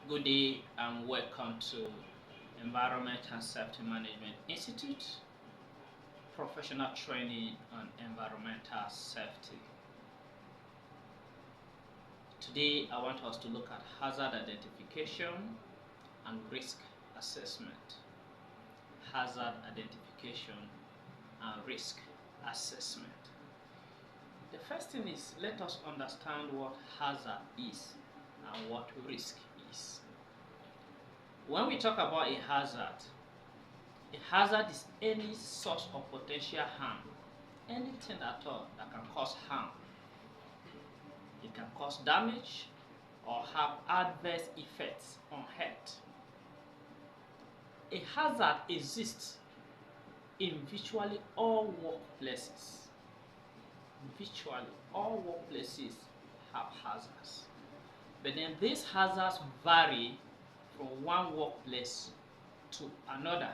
Good day and welcome to Environment and Safety Management Institute, professional training on environmental safety. Today I want us to look at hazard identification and risk assessment. Hazard identification and risk assessment. The first thing is, let us understand what hazard is and what risk is. When we talk about a hazard is any source of potential harm, anything at all that can cause harm. It can cause damage or have adverse effects on health. A hazard exists in virtually all workplaces. Virtually all workplaces have hazards. But then these hazards vary from one workplace to another,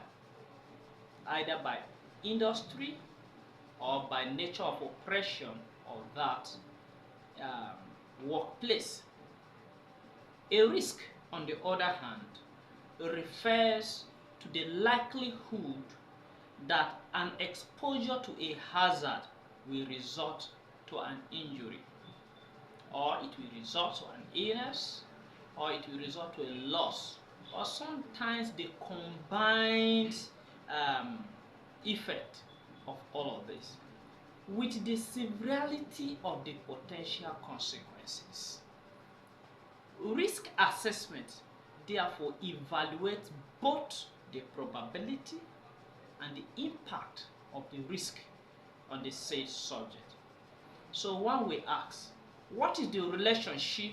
either by industry or by nature of operation of that workplace. A risk, on the other hand, refers to the likelihood that an exposure to a hazard will result to an injury, or it will result to an illness, or it will result to a loss, or sometimes the combined effect of all of this, with the severity of the potential consequences. Risk assessment therefore evaluates both the probability and the impact of the risk on the said subject. So one will ask, what is the relationship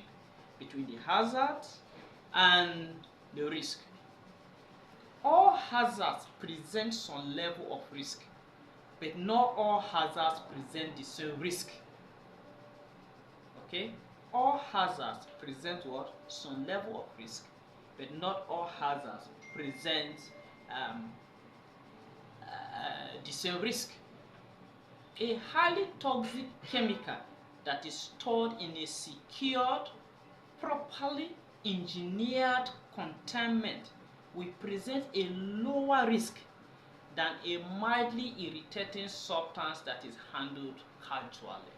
between the hazard and the risk? All hazards present some level of risk, but not all hazards present the same risk. Okay? All hazards present what? Some level of risk, but not all hazards present the same risk. A highly toxic chemical that is stored in a secured, properly engineered containment will present a lower risk than a mildly irritating substance that is handled casually.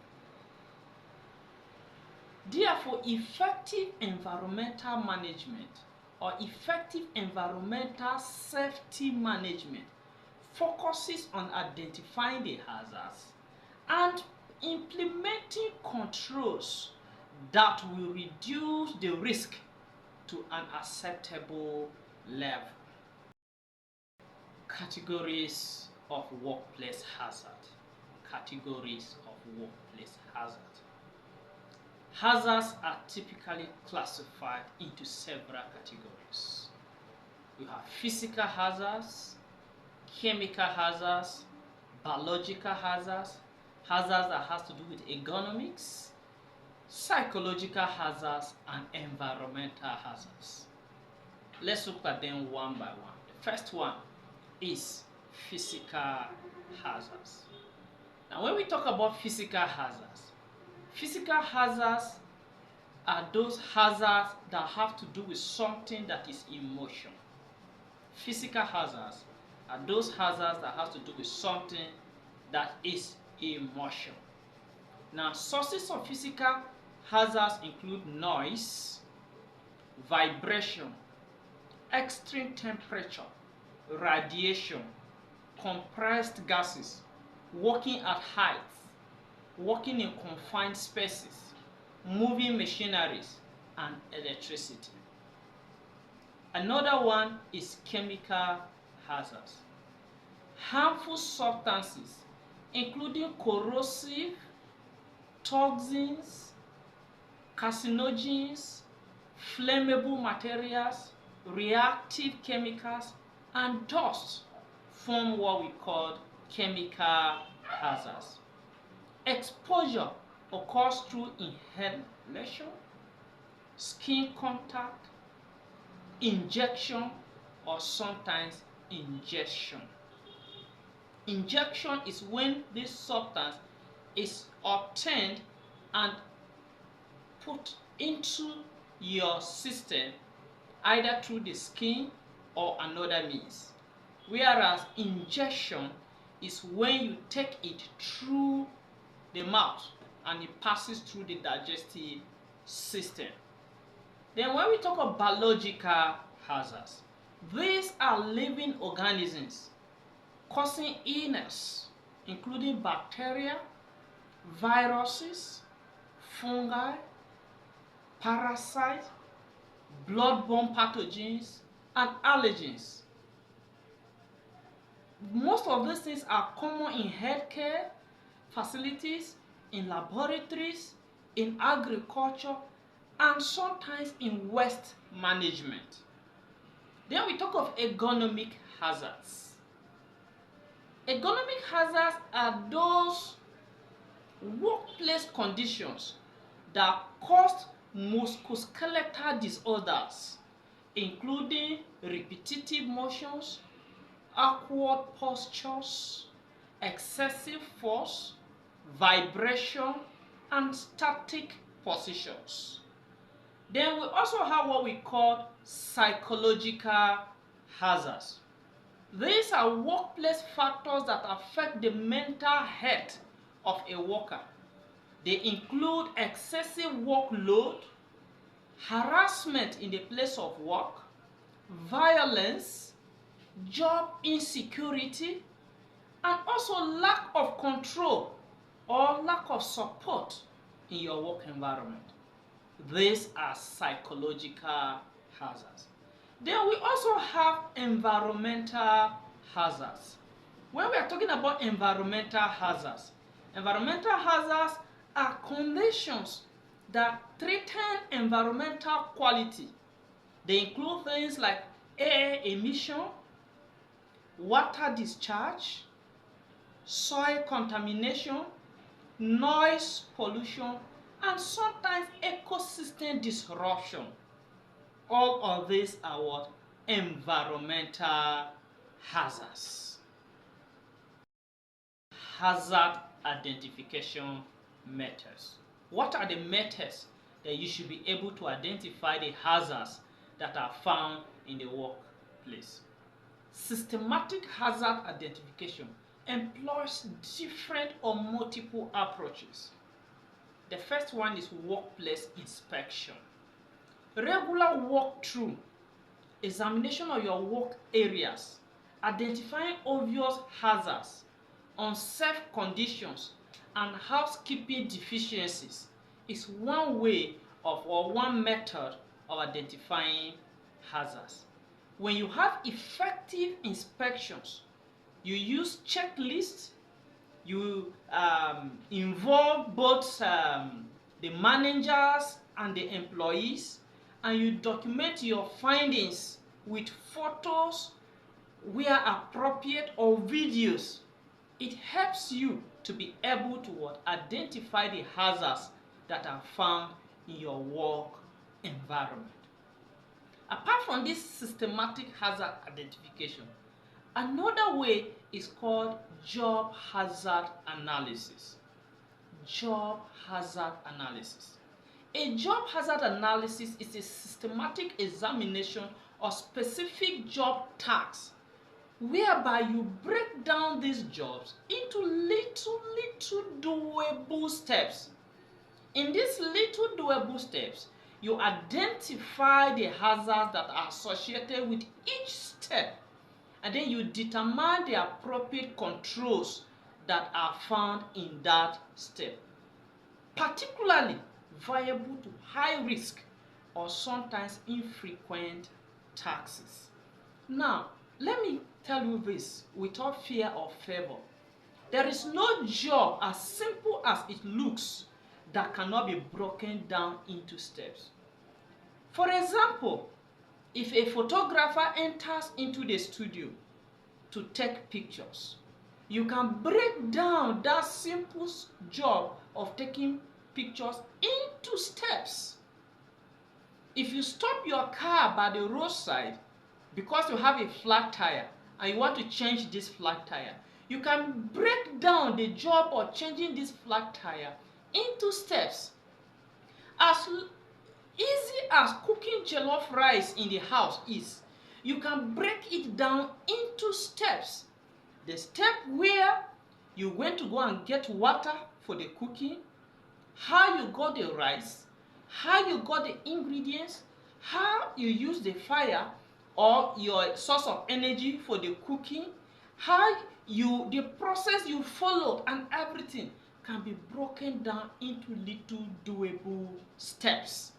Therefore, effective environmental management or effective environmental safety management focuses on identifying the hazards and implementing controls that will reduce the risk to an acceptable level. Categories of workplace hazard. Categories of workplace hazard. Hazards are typically classified into several categories. You have physical hazards, chemical hazards, biological hazards, hazards that has to do with ergonomics, psychological hazards, and environmental hazards. Let's look at them one by one. The first one is physical hazards. Now, when we talk about physical hazards are those hazards that have to do with something that is in motion. Physical hazards are those hazards that have to do with something that is in motion. Now, sources of physical hazards include noise, vibration, extreme temperature, radiation, compressed gases, working at heights, working in confined spaces, moving machineries, and electricity. Another one is chemical hazards. Harmful substances, including corrosive, toxins, carcinogens, flammable materials, reactive chemicals, and dust form what we call chemical hazards. Exposure occurs through inhalation, skin contact, injection, or sometimes ingestion. Injection is when this substance is obtained and put into your system either through the skin or another means. Whereas ingestion is when you take it through the mouth and it passes through the digestive system. Then when we talk of biological hazards, these are living organisms causing illness, including bacteria, viruses, fungi, parasites, blood-borne pathogens, and allergens. Most of these things are common in healthcare facilities, in laboratories, in agriculture, and sometimes in waste management. Then we talk of ergonomic hazards. Ergonomic hazards are those workplace conditions that cause musculoskeletal disorders, including repetitive motions, awkward postures, excessive force, vibration, and static positions. Then we also have what we call psychological hazards. These are workplace factors that affect the mental health of a worker. They include excessive workload, harassment in the place of work, violence, job insecurity, and also lack of control or lack of support in your work environment. These are psychological hazards. Then we also have environmental hazards. When we are talking about environmental hazards are conditions that threaten environmental quality. They include things like air emission, water discharge, soil contamination, noise pollution, and sometimes ecosystem disruption. All of these are what? Environmental hazards. Hazard identification methods. What are the methods that you should be able to identify the hazards that are found in the workplace? Systematic hazard identification employs different or multiple approaches. The first one is workplace inspection. Regular walkthrough, examination of your work areas, identifying obvious hazards, unsafe conditions, and housekeeping deficiencies is one way of or one method of identifying hazards. When you have effective inspections, you use checklists, you involve both the managers and the employees, and you document your findings with photos where appropriate or videos. It helps you to be able to identify the hazards that are found in your work environment. Apart from this systematic hazard identification, another way is called job hazard analysis. Job hazard analysis. A job hazard analysis is a systematic examination of specific job tasks whereby you break down these jobs into little doable steps. In these little doable steps, you identify the hazards that are associated with each step, and then you determine the appropriate controls that are found in that step, particularly viable to high risk or sometimes infrequent taxes. Now, let me tell you this without fear or favor. There is no job as simple as it looks that cannot be broken down into steps. For example, if a photographer enters into the studio to take pictures, you can break down that simple job of taking pictures into steps. If you stop your car by the roadside because you have a flat tire and you want to change this flat tire, you can break down the job of changing this flat tire into steps. As easy as cooking jollof rice in the house is, you can break it down into steps. The step where you went to go and get water for the cooking, how you got the rice, how you got the ingredients, how you use the fire or your source of energy for the cooking, the process you followed, and everything can be broken down into little doable steps.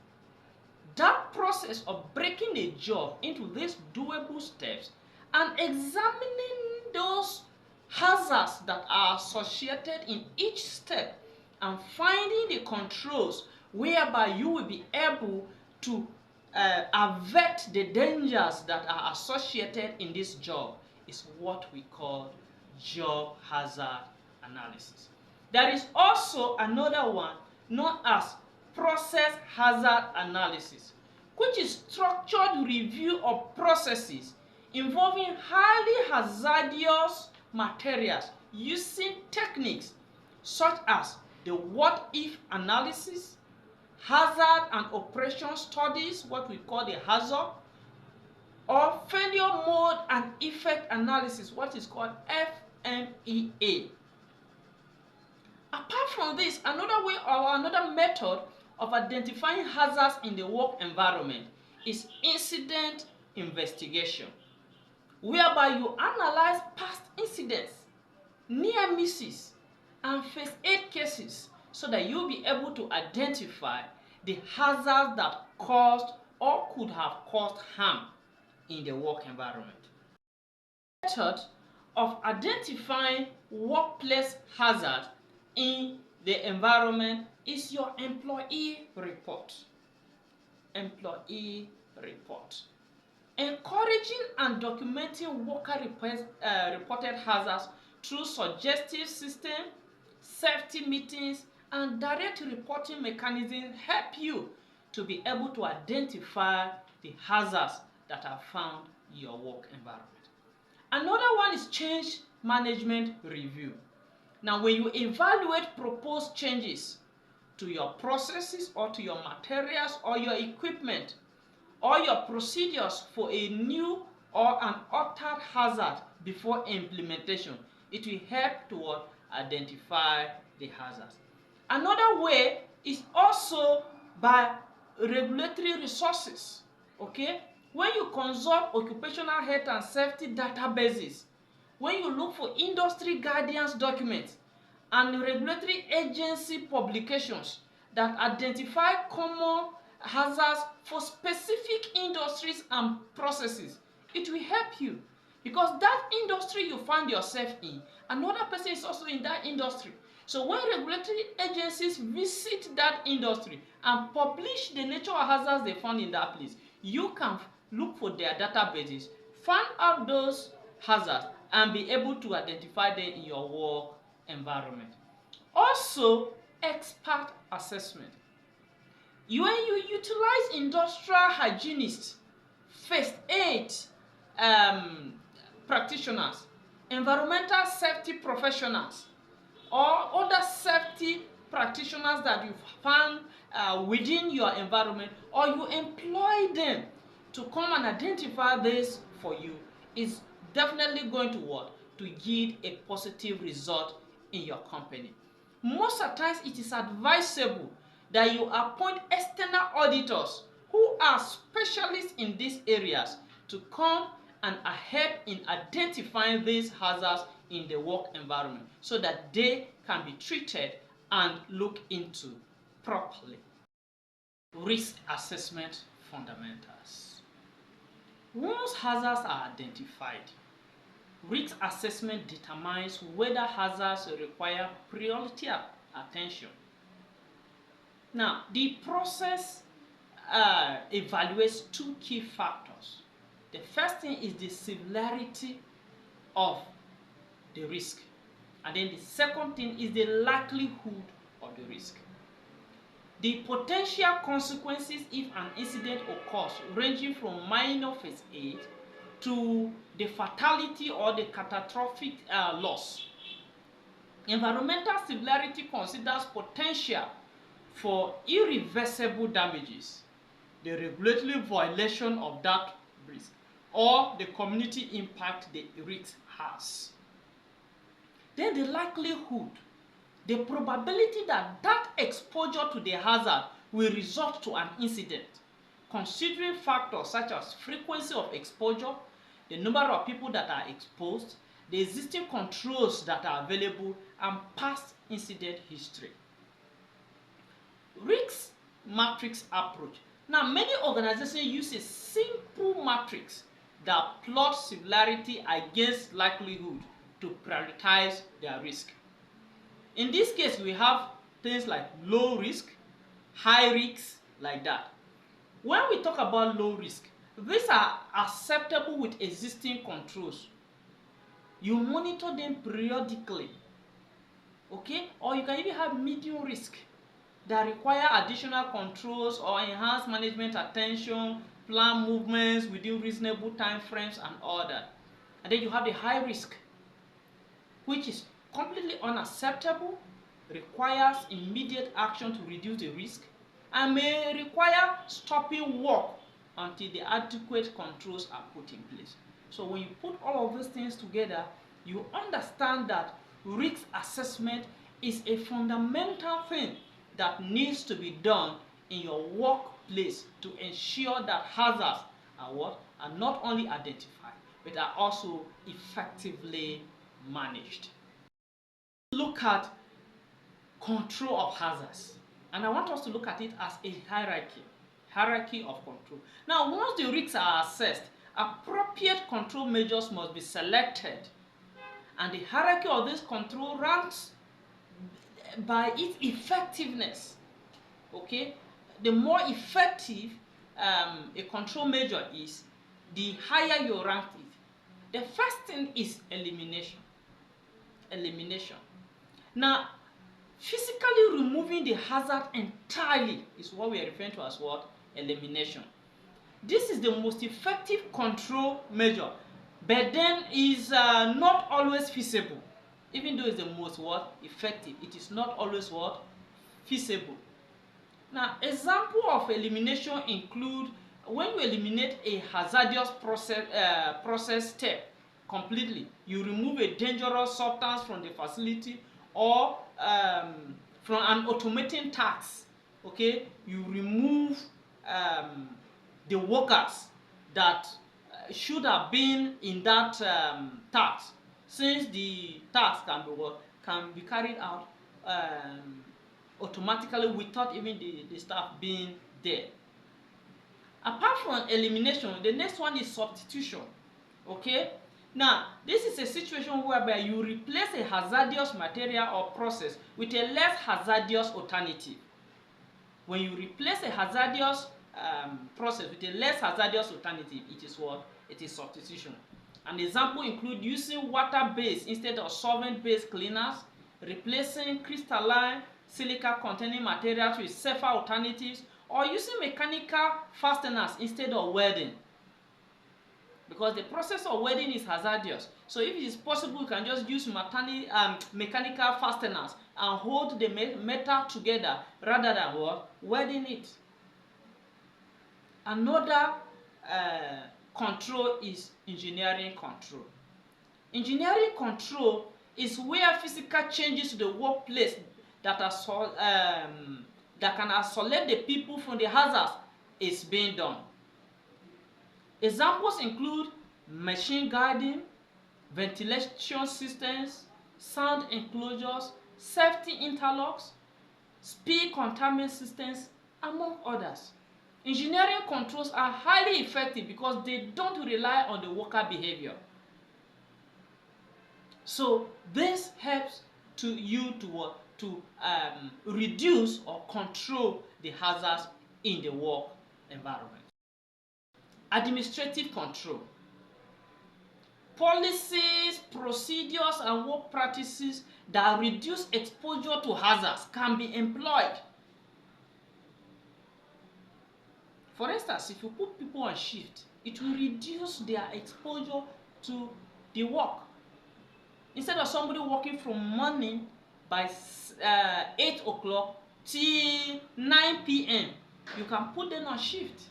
That process of breaking a job into these doable steps and examining those hazards that are associated in each step and finding the controls whereby you will be able to avert the dangers that are associated in this job is what we call job hazard analysis. There is also another one known as process hazard analysis, which is structured review of processes involving highly hazardous materials using techniques such as the what-if analysis, hazard and operation studies, what we call the hazard, or failure mode and effect analysis, what is called FMEA. Apart from this, another way or another method of identifying hazards in the work environment is incident investigation, whereby you analyze past incidents, near misses, and first aid cases so that you'll be able to identify the hazards that caused or could have caused harm in the work environment. Method of identifying workplace hazards in the environment is your employee report. Employee report. Encouraging and documenting worker reported hazards through suggestive system, safety meetings, and direct reporting mechanisms help you to be able to identify the hazards that are found in your work environment. Another one is change management review. Now, when you evaluate proposed changes to your processes or to your materials or your equipment or your procedures for a new or an altered hazard before implementation, it will help to identify the hazards. Another way is also by regulatory resources. Okay? When you consult occupational health and safety databases, when you look for industry guidance documents and regulatory agency publications that identify common hazards for specific industries and processes, it will help you, because that industry you find yourself in, another person is also in that industry. So when regulatory agencies visit that industry and publish the nature of hazards they found in that place, you can look for their databases, find out those hazards, and be able to identify them in your work environment. Also, expert assessment. When you utilize industrial hygienists, first aid practitioners, environmental safety professionals, or other safety practitioners that you found within your environment, or you employ them to come and identify this for you, is definitely going to what? To yield a positive result in your company. Most of the times it is advisable that you appoint external auditors who are specialists in these areas to come and help in identifying these hazards in the work environment so that they can be treated and looked into properly. Risk assessment fundamentals. Once hazards are identified, risk assessment determines whether hazards require priority attention. Now, the process evaluates two key factors. The first thing is the severity of the risk, and then the second thing is the likelihood of the risk. The potential consequences if an incident occurs, ranging from minor first aid to the fatality or the catastrophic loss. Environmental severity considers potential for irreversible damages, the regulatory violation of that risk, or the community impact the risk has. Then the likelihood, the probability that that exposure to the hazard will result to an incident, considering factors such as frequency of exposure, the number of people that are exposed, the existing controls that are available, and past incident history. Risk matrix approach. Now, many organizations use a simple matrix that plots similarity against likelihood to prioritize their risk. In this case, we have things like low risk, high risk, like that. When we talk about low risk, these are acceptable with existing controls. You monitor them periodically, okay? Or you can even have medium risk that require additional controls or enhanced management attention, plan movements within reasonable time frames and all that. And then you have the high risk, which is completely unacceptable, requires immediate action to reduce the risk, and may require stopping work until the adequate controls are put in place. So when you put all of these things together, you understand that risk assessment is a fundamental thing that needs to be done in your workplace to ensure that hazards are not only identified but are also effectively managed. Look at control of hazards, and I want us to look at it as a hierarchy of control. Now, once the risks are assessed, appropriate control measures must be selected, and the hierarchy of this control ranks by its effectiveness. Okay, the more effective a control measure is, the higher you rank it. The first thing is elimination. Now, physically removing the hazard entirely is what we are referring to as what? Elimination. This is the most effective control measure, but then is not always feasible. Even though it's the most effective, it is not always feasible. Now, example of elimination include when you eliminate a hazardous process step completely. You remove a dangerous substance from the facility, or from an automating task. Okay, you remove the workers that should have been in that task, since the task can be carried out automatically without even the staff being there. Apart from elimination, the next one is substitution. Okay, now this is a situation whereby you replace a hazardous material or process with a less hazardous alternative. When you replace a hazardous process with a less hazardous alternative, it is what? It is substitution. An example include using water-based instead of solvent-based cleaners, replacing crystalline silica containing materials with safer alternatives, or using mechanical fasteners instead of welding, because the process of welding is hazardous. So if it is possible, you can just use mechanical fasteners and hold the metal together rather than welding it. Another control is engineering control. Engineering control is where physical changes to the workplace that can isolate the people from the hazards is being done. Examples include machine guarding, ventilation systems, sound enclosures, safety interlocks, spill containment systems, among others. Engineering controls are highly effective because they don't rely on the worker behavior. So this helps you to reduce or control the hazards in the work environment. Administrative control. Policies, procedures, and work practices that reduce exposure to hazards can be employed. For instance, if you put people on shift, it will reduce their exposure to the work. Instead of somebody working from morning by 8 o'clock till 9 p.m., you can put them on shift.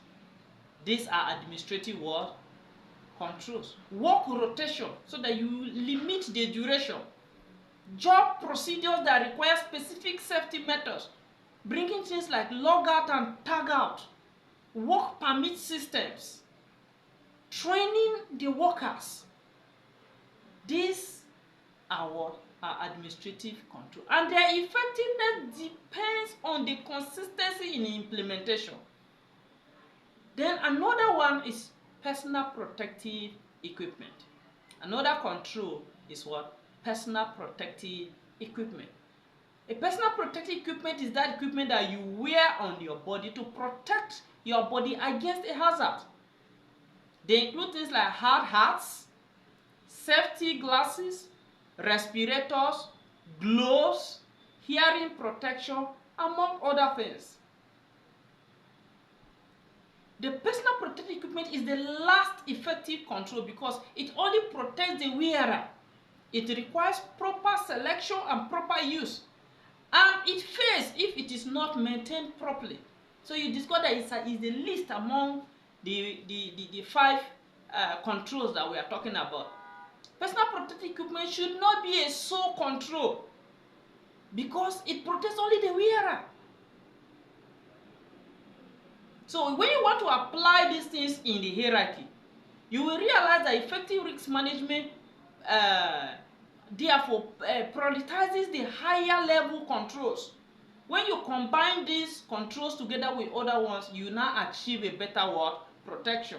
These are administrative what? Controls. Work rotation, so that you limit the duration. Job procedures that require specific safety methods, bringing things like log out and tag out. Work permit systems, training the workers. These are what? Are administrative control, and their effectiveness depends on the consistency in implementation. Then another one is personal protective equipment. Another control is what? Personal protective equipment. A personal protective equipment is that equipment that you wear on your body to protect your body against a hazard. They include things like hard hats, safety glasses, respirators, gloves, hearing protection, among other things. The personal protective equipment is the last effective control because it only protects the wearer. It requires proper selection and proper use, and it fails if it is not maintained properly. So you discover that it's the least among the five controls that we are talking about. Personal protective equipment should not be a sole control because it protects only the wearer. So when you want to apply these things in the hierarchy, you will realize that effective risk management therefore prioritizes the higher level controls. When you combine these controls together with other ones, you now achieve a better what? Protection.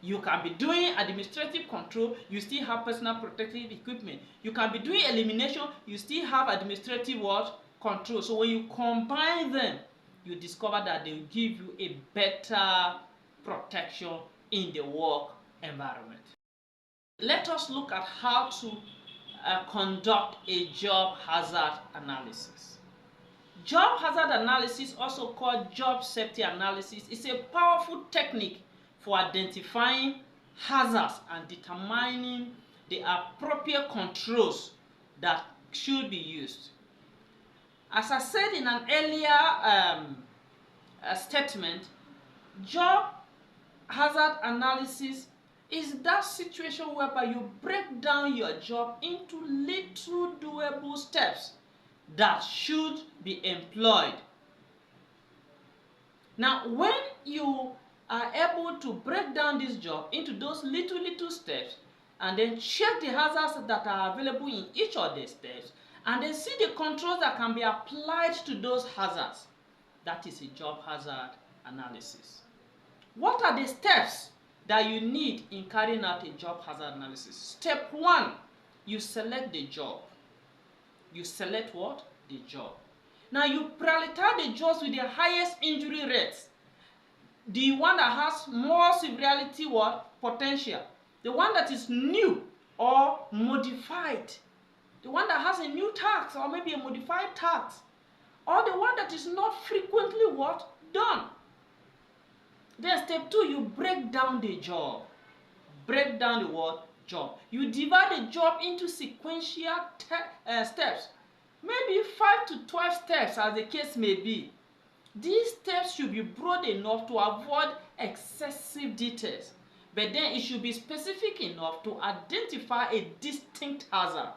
You can be doing administrative control, you still have personal protective equipment. You can be doing elimination, you still have administrative what? Control. So when you combine them, you discover that they will give you a better protection in the work environment. Let us look at how to conduct a job hazard analysis. Job hazard analysis, also called job safety analysis, is a powerful technique for identifying hazards and determining the appropriate controls that should be used. As I said in an earlier statement, job hazard analysis is that situation whereby you break down your job into little doable steps that should be employed. Now, when you are able to break down this job into those little steps and then check the hazards that are available in each of the steps and then see the controls that can be applied to those hazards, that is a job hazard analysis. What are the steps that you need in carrying out a job hazard analysis? Step 1, you select the job. You select what? The job. Now you prioritize the jobs with the highest injury rates. The one that has more severity what? Potential. The one that is new or modified. The one that has a new tax or maybe a modified tax. Or the one that is not frequently what? Done. Then step 2, you break down the job. Break down the what? Job. You divide the job into sequential steps. Maybe 5 to 12 steps as the case may be. These steps should be broad enough to avoid excessive details, but then it should be specific enough to identify a distinct hazard.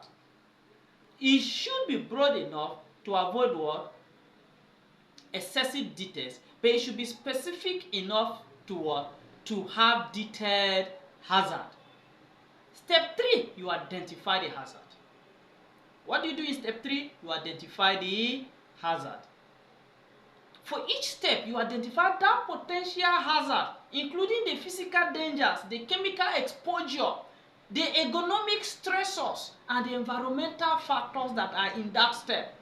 It should be broad enough to avoid what? Excessive details, but it should be specific enough to what? To have detailed hazard. Step 3, you identify the hazard. What do you do in step 3? You identify the hazard. For each step, you identify that potential hazard, including the physical dangers, the chemical exposure, the ergonomic stressors, and the environmental factors that are in that step.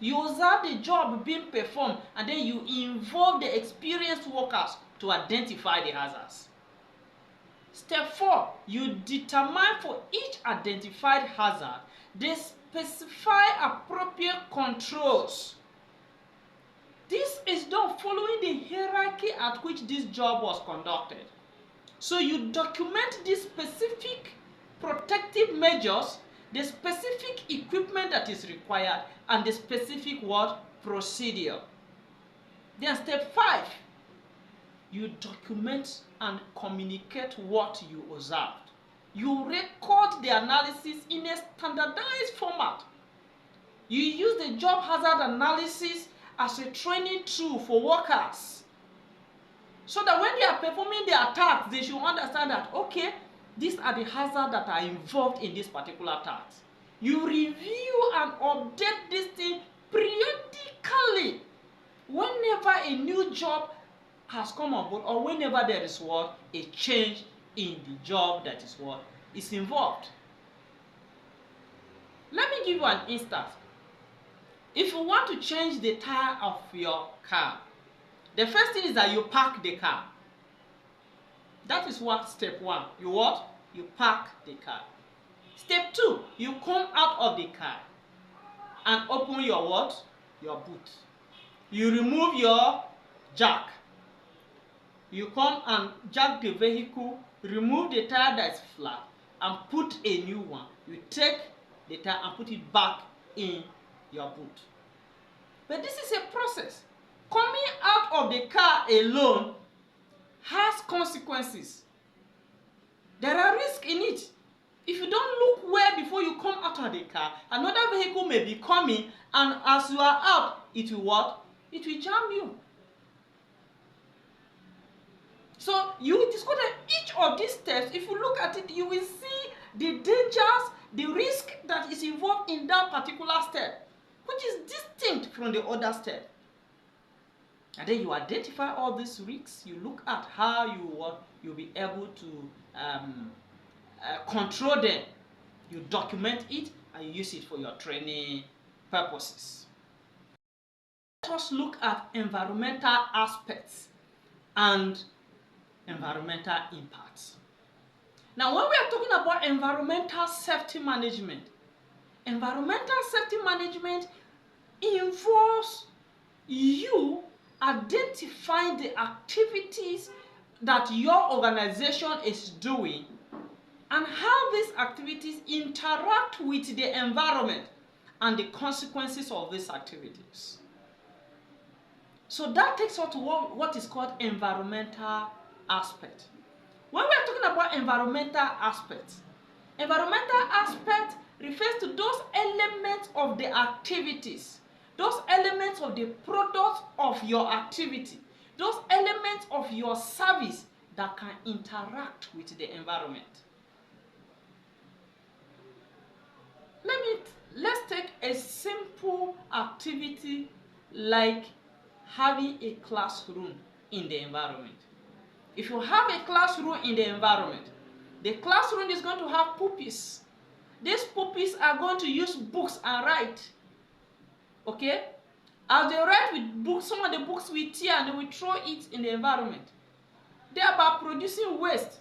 You observe the job being performed, and then you involve the experienced workers to identify the hazards. Step 4, you determine for each identified hazard, they specify appropriate controls. This is done following the hierarchy at which this job was conducted. So you document the specific protective measures, the specific equipment that is required, and the specific what? Procedure. Then step 5, you document and communicate what you observed. You record the analysis in a standardized format. You use the job hazard analysis as a training tool for workers, so that when they are performing their tasks, they should understand that, okay, these are the hazards that are involved in this particular task. You review and update this thing periodically whenever a new job has come on board, or whenever there is what, a change in the job that is what is involved. Let me give you an instance. If you want to change the tire of your car, the first thing is that you park the car. That is what step one. You what? You park the car. Step two, you come out of the car and open your what? Your boot. You remove your jack. You come and jack the vehicle, remove the tire that's flat, and put a new one. You take the tire and put it back in your boot. But this is a process. Coming out of the car alone has consequences. There are risks in it. If you don't look well before you come out of the car, another vehicle may be coming, and as you are out, it will what? It will jam you. So you will discover each of these steps. If you look at it, you will see the dangers, the risk that is involved in that particular step, which is distinct from the other step. And then you identify all these risks. You look at how you'll be able to control them. You document it and you use it for your training purposes. Let us look at environmental aspects and environmental impacts. Now, when we are talking about environmental safety management involves you identifying the activities that your organization is doing and how these activities interact with the environment and the consequences of these activities. So that takes us to what is called environmental aspect. When we are talking about environmental aspect refers to those elements of the activities, those elements of the product of your activity, those elements of your service that can interact with the environment. Let's take a simple activity like having a classroom in the environment. If you have a classroom in the environment, the classroom is going to have pupils. These pupils are going to use books and write. Okay? As they write with books, some of the books will tear and they will throw it in the environment, thereby producing waste,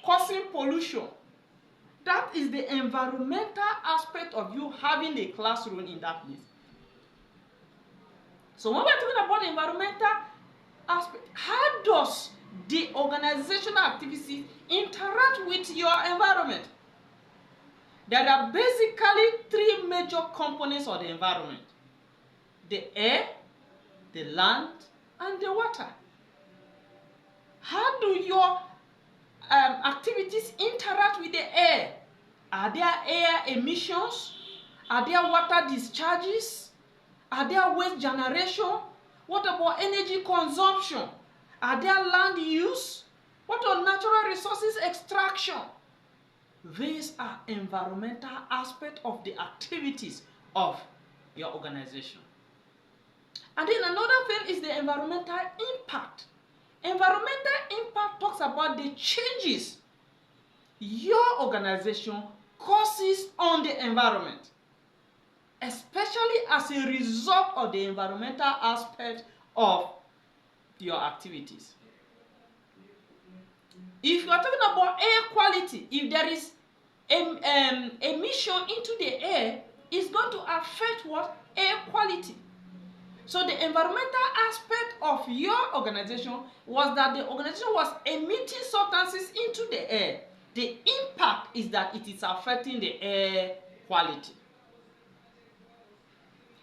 causing pollution. That is the environmental aspect of you having a classroom in that place. So when we're talking about the environmental aspect, how does the organizational activities interact with your environment? There are basically three major components of the environment: the air, the land, and the water. How do your activities interact with the air? Are there air emissions? Are there water discharges? Are there waste generation? What about energy consumption? Are there land use? What about natural resources extraction? These are environmental aspects of the activities of your organization. And then another thing is the environmental impact. Environmental impact talks about the changes your organization causes on the environment, especially as a result of the environmental aspect of your activities. If you are talking about air quality, if there is emission into the air, it's going to affect what? Air quality. So the environmental aspect of your organization was that the organization was emitting substances into the air. The impact is that it is affecting the air quality.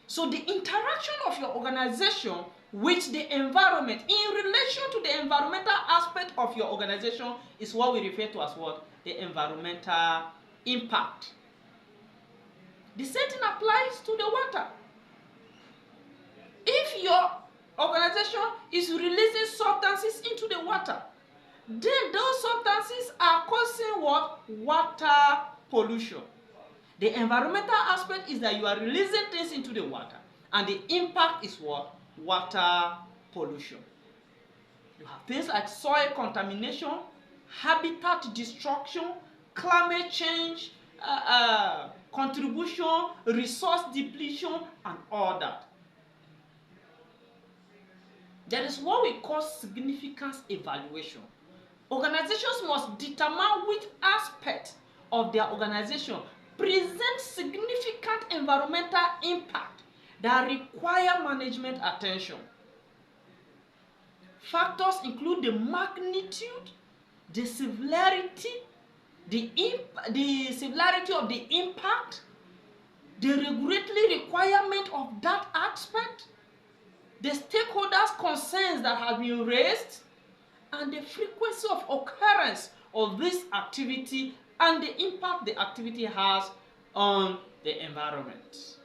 So the interaction of your organization with the environment in relation to the environmental aspect of your organization is what we refer to as what? The environmental impact. The same thing applies to the water. If your organization is releasing substances into the water, then those substances are causing what? Water pollution. The environmental aspect is that you are releasing things into the water, and the impact is what? Water pollution. You have things like soil contamination, habitat destruction, climate change, contribution, resource depletion, and all that. There is what we call significance evaluation. Organizations must determine which aspect of their organization present significant environmental impact that require management attention. Factors include the magnitude, the severity, the severity of the impact, the regulatory requirement of that aspect, the stakeholders' concerns that have been raised, and the frequency of occurrence of this activity and the impact the activity has on the environment.